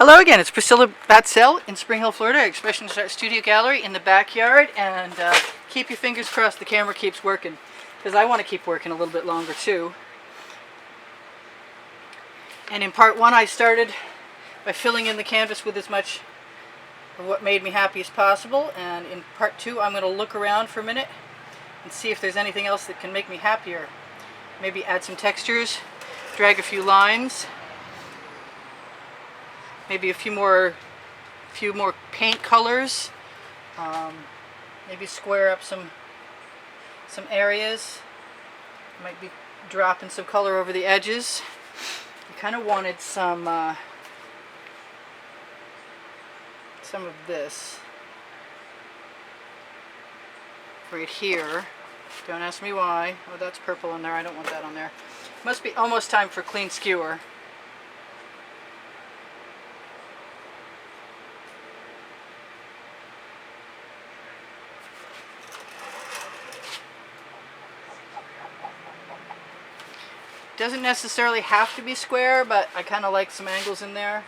Hello again, it's Priscilla Batzell in Spring Hill, Florida, Expressionist Art Studio Gallery in the backyard, and keep your fingers crossed the camera keeps working, because I want to keep working a little bit longer too. And in part one I started by filling in the canvas with as much of what made me happy as possible, and in part two I'm going to look around for a minute and see if there's anything else that can make me happier. Maybe add some textures, drag a few lines, maybe a few more paint colors, maybe square up some areas. Might be dropping some color over the edges. I kind of wanted some of this right here. Don't ask me why. Oh, that's purple on there. I don't want that on there. Must be almost time for clean skewer. Doesn't necessarily have to be square, but I kind of like some angles in there.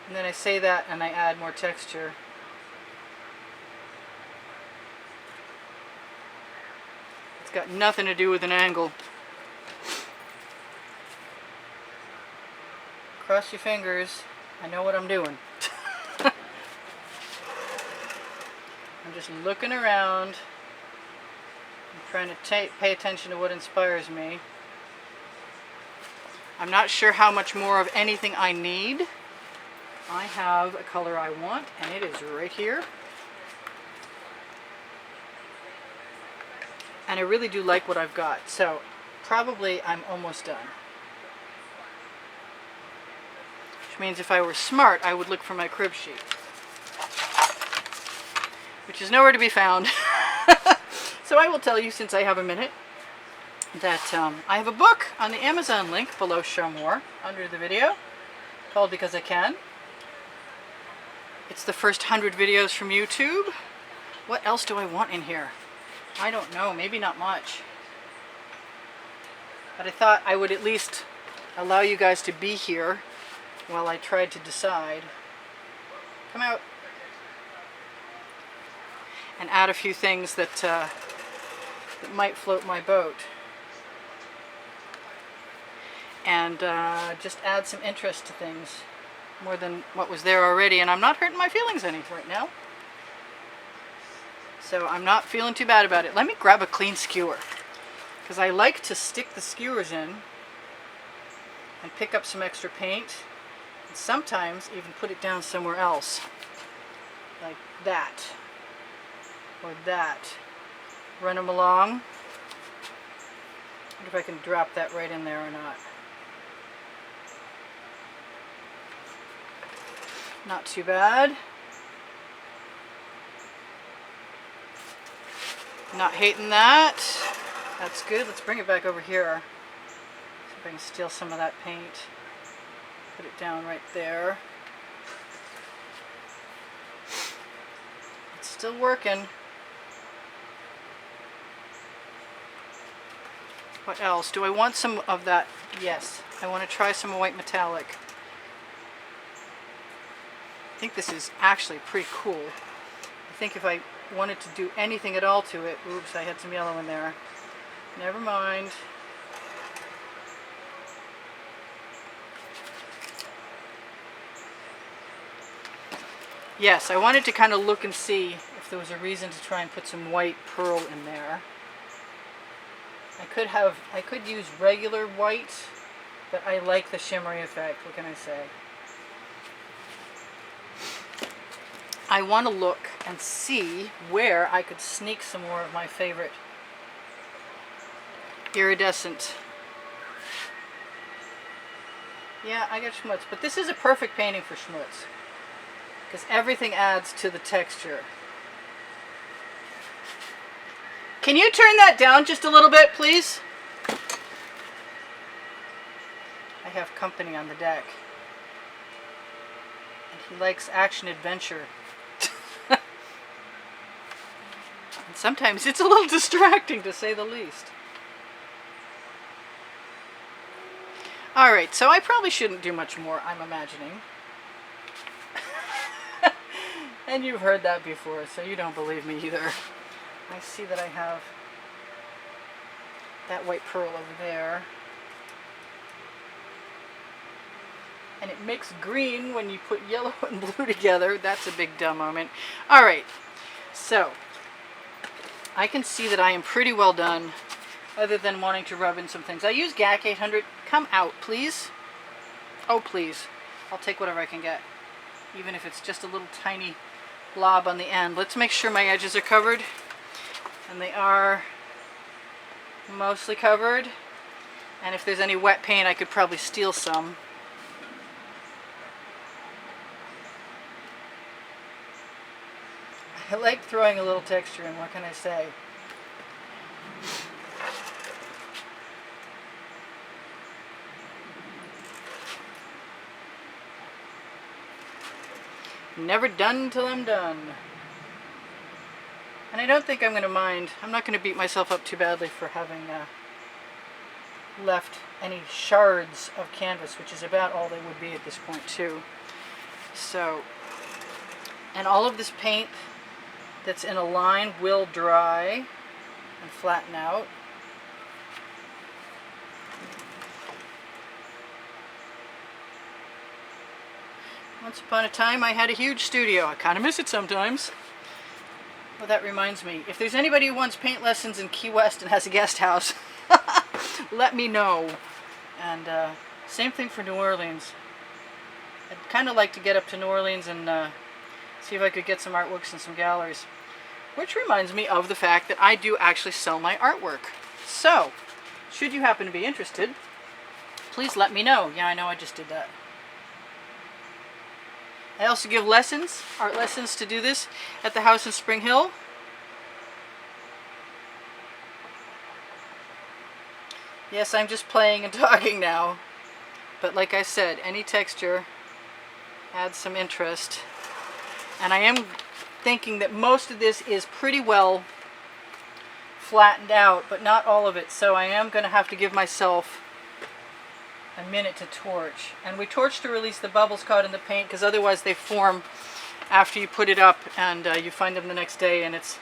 And then I say that and I add more texture. It's got nothing to do with an angle. Cross your fingers. I know what I'm doing. I'm just looking around. I'm trying to pay attention to what inspires me. I'm not sure how much more of anything I need. I have a color I want, and it is right here. And I really do like what I've got, so probably I'm almost done. Which means if I were smart, I would look for my crib sheet, which is nowhere to be found. So I will tell you, since I have a minute, that I have a book on the Amazon link below Show More under the video called Because I Can. It's the first 100 videos from YouTube. What else do I want in here? I don't know, maybe not much. But I thought I would at least allow you guys to be here while I tried to decide. Come out. And add a few things that might float my boat. And just add some interest to things more than what was there already. And I'm not hurting my feelings any right now. So I'm not feeling too bad about it. Let me grab a clean skewer, because I like to stick the skewers in and pick up some extra paint, and sometimes even put it down somewhere else, like that or that. Run them along. I wonder if I can drop that right in there or not. Not too bad. Not hating that. That's good. Let's bring it back over here. See if I can steal some of that paint. Put it down right there. It's still working. What else? Do I want some of that? Yes. I want to try some white metallic. I think this is actually pretty cool. I think if I wanted to do anything at all to it... Oops, I had some yellow in there. Never mind. Yes, I wanted to kind of look and see if there was a reason to try and put some white pearl in there. I could use regular white, but I like the shimmery effect. What can I say? I want to look and see where I could sneak some more of my favorite Iridescent. Yeah, I got schmutz, but this is a perfect painting for schmutz, because everything adds to the texture. Can you turn that down just a little bit, please? I have company on the deck, and he likes action-adventure. And sometimes it's a little distracting, to say the least. Alright, so I probably shouldn't do much more, I'm imagining. And you've heard that before, so you don't believe me either. I see that I have that white pearl over there. And it makes green when you put yellow and blue together. That's a big dumb moment. Alright, so I can see that I am pretty well done, other than wanting to rub in some things. I use GAC 800. Come out, please. Oh, please. I'll take whatever I can get, even if it's just a little tiny blob on the end. Let's make sure my edges are covered. And they are mostly covered. And if there's any wet paint, I could probably steal some. I like throwing a little texture in, what can I say? Never done till I'm done. And I don't think I'm going to mind. I'm not going to beat myself up too badly for having left any shards of canvas, which is about all they would be at this point too. So, and all of this paint that's in a line will dry and flatten out. Once upon a time I had a huge studio. I kind of miss it sometimes. Well, that reminds me, if there's anybody who wants paint lessons in Key West and has a guest house, let me know. And same thing for New Orleans. I'd kind of like to get up to New Orleans and see if I could get some artworks in some galleries. Which reminds me of the fact that I do actually sell my artwork. So, should you happen to be interested, please let me know. Yeah, I know I just did that. I also give lessons, art lessons to do this at the house in Spring Hill. Yes, I'm just playing and talking now. But like I said, any texture adds some interest. And I am thinking that most of this is pretty well flattened out, but not all of it. So I am going to have to give myself a minute to torch. And we torch to release the bubbles caught in the paint, because otherwise they form after you put it up and you find them the next day, and it's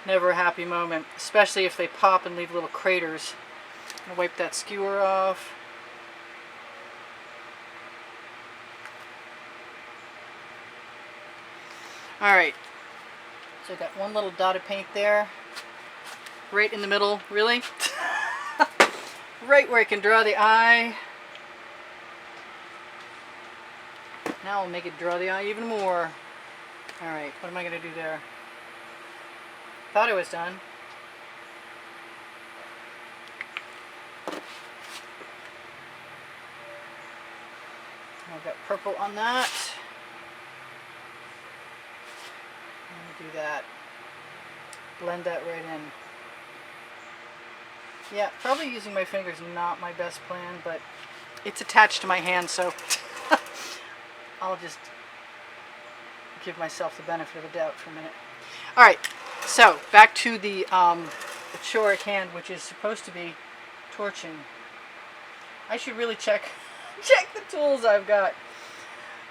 never a happy moment, especially if they pop and leave little craters. I'm going to wipe that skewer off. Alright, so I got one little dot of paint there, right in the middle, really? Right where I can draw the eye. Now I'll make it draw the eye even more. Alright, what am I going to do there? Thought I was done. I've got purple on that. Do that. Blend that right in. Yeah, probably using my fingers not my best plan, but it's attached to my hand, so I'll just give myself the benefit of the doubt for a minute. Alright, so back to the chore at hand, which is supposed to be torching. I should really check the tools I've got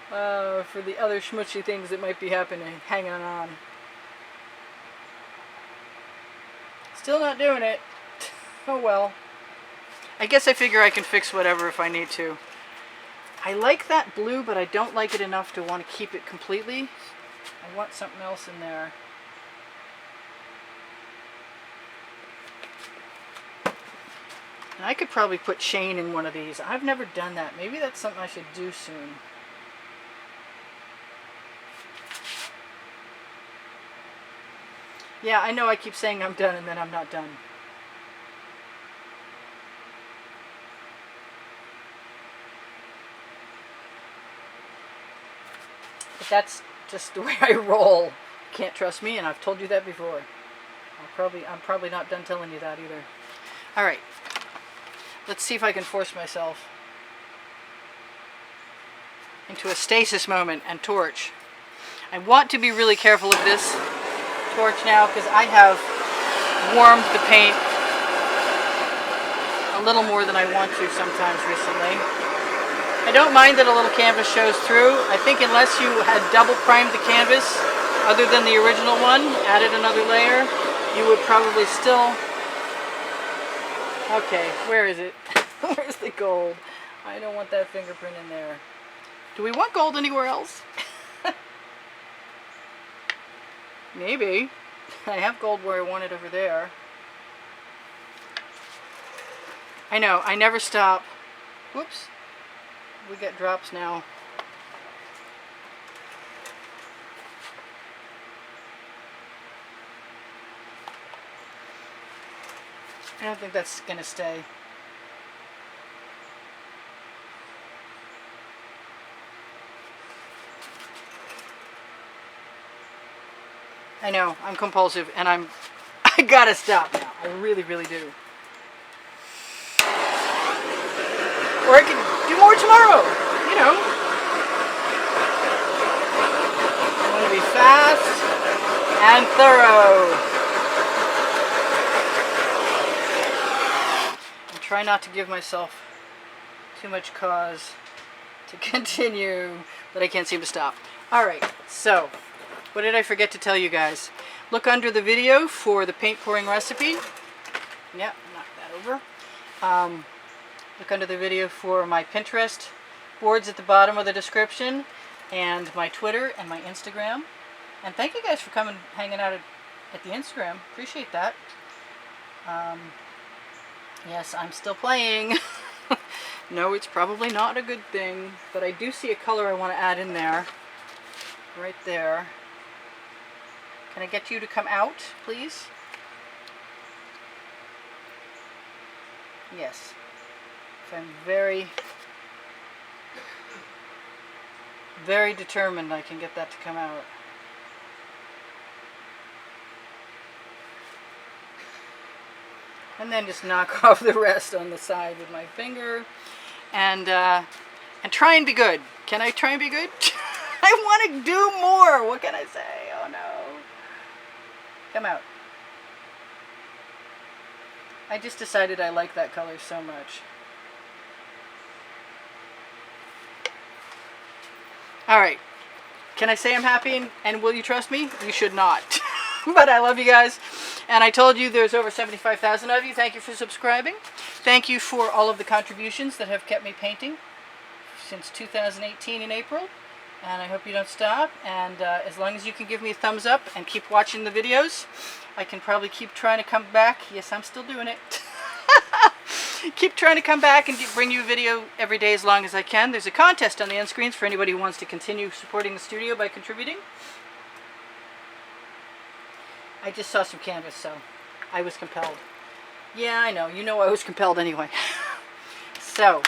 for the other schmutzy things that might be happening, hanging on. Still not doing it. Oh well. I guess I figure I can fix whatever if I need to. I like that blue, but I don't like it enough to want to keep it completely. I want something else in there. And I could probably put Shane in one of these. I've never done that. Maybe that's something I should do soon. Yeah, I know I keep saying I'm done and then I'm not done. But that's just the way I roll. You can't trust me, and I've told you that before. I'm probably not done telling you that either. Alright. Let's see if I can force myself into a stasis moment and torch. I want to be really careful of this torch now because I have warmed the paint a little more than I want to sometimes recently. I don't mind that a little canvas shows through. I think unless you had double primed the canvas, other than the original one, added another layer, you would probably still... Okay, where is it? Where's the gold? I don't want that fingerprint in there. Do we want gold anywhere else? Maybe. I have gold where I want it over there. I know, I never stop. Whoops. We get drops now. I don't think that's going to stay. I know, I'm compulsive and I gotta stop now. I really, really do. Or I could do more tomorrow, you know. I want to be fast and thorough. And try not to give myself too much cause to continue, but I can't seem to stop. Alright, so, what did I forget to tell you guys? Look under the video for the paint pouring recipe. Yep, knock that over. Look under the video for my Pinterest boards at the bottom of the description, and my Twitter and my Instagram. And thank you guys for coming, hanging out at the Instagram. Appreciate that. Yes, I'm still playing. No, it's probably not a good thing, but I do see a color I want to add in there. Right there. Can I get you to come out, please? Yes. If I'm very, very determined, I can get that to come out. And then just knock off the rest on the side with my finger, and try and be good. Can I try and be good? I want to do more. What can I say? Oh no. Come out. I just decided I like that color so much. Alright, can I say I'm happy and will you trust me? You should not. But I love you guys. And I told you there's over 75,000 of you. Thank you for subscribing. Thank you for all of the contributions that have kept me painting since 2018 in April. And I hope you don't stop. And as long as you can give me a thumbs up and keep watching the videos, I can probably keep trying to come back. Yes, I'm still doing it. Keep trying to come back and bring you a video every day as long as I can. There's a contest on the end screens for anybody who wants to continue supporting the studio by contributing. I just saw some canvas, so I was compelled. Yeah, I know. You know I was compelled anyway. So,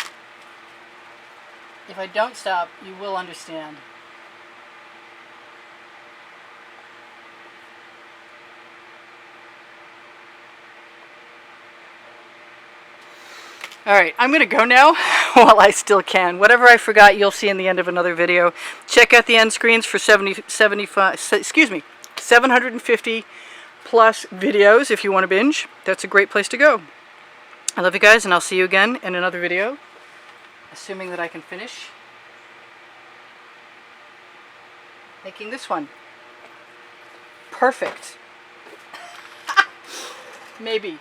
if I don't stop, you will understand. Alright, I'm going to go now while I still can. Whatever I forgot, you'll see in the end of another video. Check out the end screens for 750 plus videos if you want to binge. That's a great place to go. I love you guys, and I'll see you again in another video, assuming that I can finish making this one. Perfect. Maybe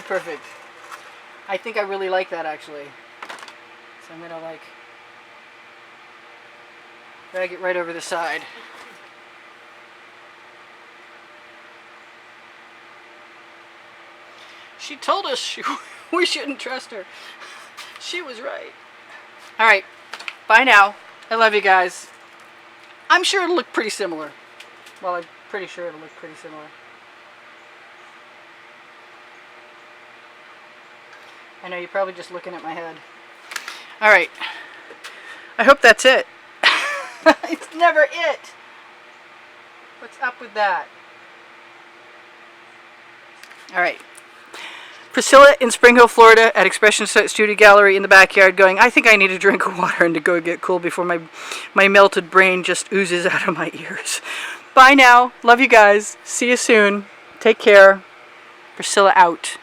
perfect. I think I really like that, actually. So I'm going to, like, drag it right over the side. She told us we shouldn't trust her. She was right. Alright, bye now. I love you guys. I'm sure it'll look pretty similar. Well, I'm pretty sure it'll look pretty similar. I know you're probably just looking at my head. Alright. I hope that's it. It's never it. What's up with that? Alright. Priscilla in Spring Hill, Florida at Expressionist Studio Gallery in the backyard going, I think I need a drink of water and to go get cool before my melted brain just oozes out of my ears. Bye now. Love you guys. See you soon. Take care. Priscilla out.